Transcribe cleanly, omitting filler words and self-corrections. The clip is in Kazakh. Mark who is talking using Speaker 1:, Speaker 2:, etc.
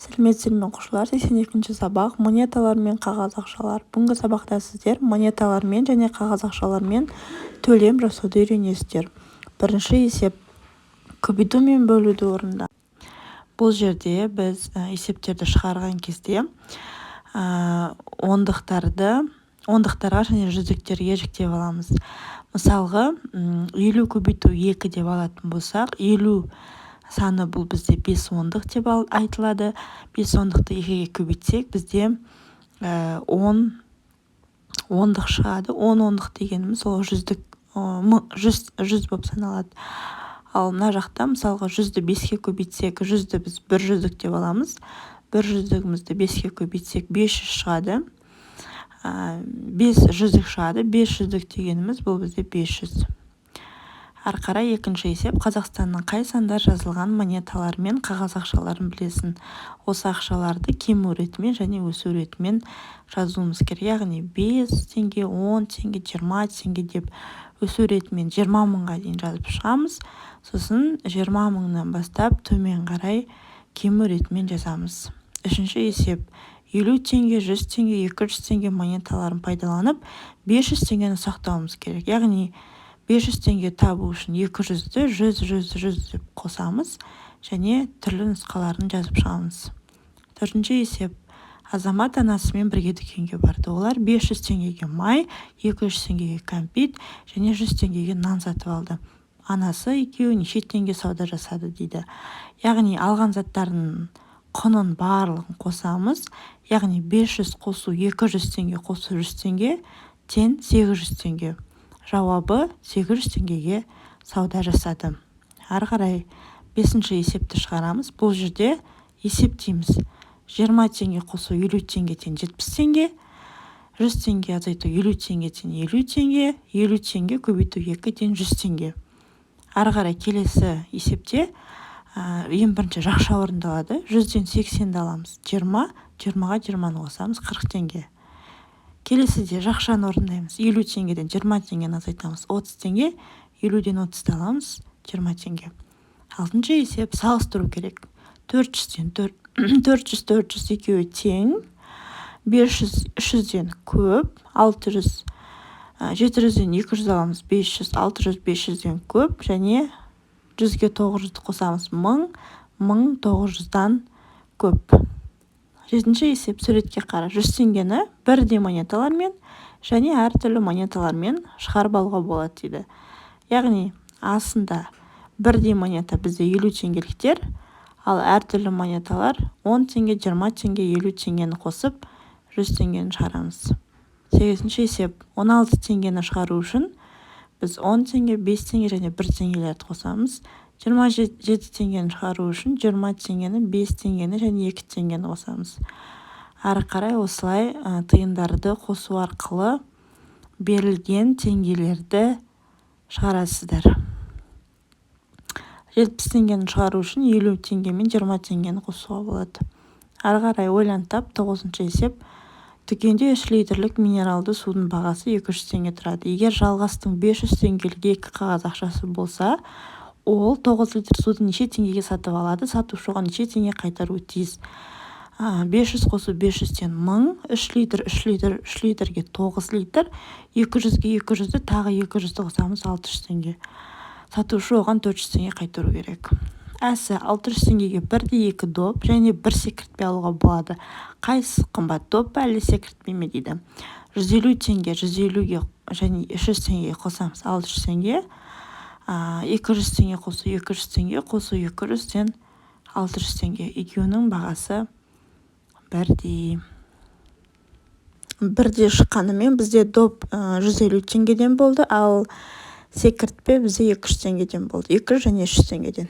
Speaker 1: Сәлеметсіздер ме оқушылар, 82-ші сабақ монеталар мен қағаз ақшалар. Бүгінгі сабақта сіздер монеталармен және қағаз ақшалармен төлем жасауды үйренесіздер. Бірінші есеп көбейту мен бөлуді орында. Бұл жерде біз есептерді шығарған кезде ондықтарға және жүздіктерге жіктеп аламыз. Мысалға 50 көбейту 2 деп алатын болсақ, 50 саны бұл бізде 5 ондық деп айтылады. 5 ондықты 2-ге көбейтсек, бізде 10 ондық шығады. 10 ондық дегеніміз ол 100 болып саналады. Ал мына жақта мысалға 100-ді 5-ке көбейтсек, 100-ді біз 100 деп аламыз. 100-ді 5-ке көбейтсек 500 шығады. 500 шығады. 500 дегеніміз бұл бізде 500. Ары қарай екінші есеп. Қазақстанның қай сандар жазылған монеталар мен қағаз ақшаларын білесің. Осы ақшаларды кему ретімен және өсу ретімен жазуымыз керек. Яғни 5 теңге, 10 теңге, 20 теңге деп өсу ретімен 20 мыңға дейін жазып шығамыз. Сосын 20 мыңнан бастап төмен қарай кему ретімен жазамыз. Үшінші есеп. 50 теңге, 100 теңге, 200 теңге монеталарын пайдаланып 500 теңгені сақтауымыз керек. Яғни 500 теңге табу үшін 200-ді 100 деп қосамыз және түрлі нұсқаларын жазып шығамыз. Төртінші есеп. Азамат анасымен бірге дүкенге барды. Олар 500 теңгеге май, 200 теңгеге кәмпит және 100 теңгеге нан сатып алды. Анасы екеуі неше теңге сауда жасады дейді. Яғни алған заттардың құнын барлығын қосамыз. Яғни 500 қосу 200 теңге қосу 100 теңге тең 800 теңге. Жауабы 800 теңгеге сауда жасады. Ары қарай 5-ші есепті шығарамыз. Бұл жерде есептейміз. 20 теңге қосу 50 теңге тең 70 теңге. 100 теңге азайту 50 теңге тең 50 теңге. 50 теңге көбейту 2 тең 100 теңге. Ары қарай келесі есепте ең бірінші жақша орындалады. 100-ден 80-ді аламыз. 20, 20-ға 20-ны қосамыз 40 теңге. Келесіде жақшаны орындаймыз. 50 теңгеден 20 теңгені азайтамыз. 30 теңге, 50-ден 30-ды аламыз. 20 теңге. Алтыншы есеп салыстыру керек. 400-ден 400 екеуі тең. 500 300-ден көп. 700-ден 200 аламыз. 500, 600 500-ден көп. Және 100-ге 900-ді қосамыз. 1000, 900-дан көп. Жетінші есеп суретке қара. 100 теңгені бірдей монеталармен және әртүрлі монеталармен шығарып алуға болады дейді. Яғни астында бірдей монета бізде 50 теңгеліктер, ал әртүрлі монеталар 10 теңге, 20 теңге, 50 теңгені қосып 100 теңгені шығарамыз. 8-ші есеп. 16 теңгені шығару үшін біз 10 теңге, 5 теңге және 1 теңгелерді қосамыз. 27 теңгені шығару үшін 20 теңгені, 5 теңгені және 2 теңгені қосамыз. Ары қарай осылай тиындарды қосу арқылы берілген теңгелерді шығарасыздар. 70 теңгені шығару үшін 50 теңге мен 20 теңгені қосуға болады. Ары қарай ойланып тап. 9-шы есеп. Дүкенде 3 литрлік минералды судың бағасы 200 теңге тұрады. Егер жалғастың 500 теңгелік 2 қағаз ақшасы болса, ол 9 литр суды неше теңгеге сатып алады, сатушы оған неше теңге қайтаруы тиіс. 500 қосу 500-тен 1000, 3 литрге 9 литр, 200-ге 200-ді тағы 200-ді қосамыз 600 теңге. Сатушы оған 400 теңге қайтару керек. Әсі 600 теңгеге 1-2 доп және 1 секіртпе алуға болады. Қайсысы қымбат, доп па әлде секіртпе ме дейді. 150 теңге 150-ге және 300 теңгеге қосамыз 600 теңге. 200 теңге қосу 200 теңге қосу 200-ден 600 теңге. Екеуінің бағасы бірдей шыққанымен бізде доп 150 теңгеден болды, ал секіртпе бізде 200 теңгеден болды. 200 және 300 теңгеден.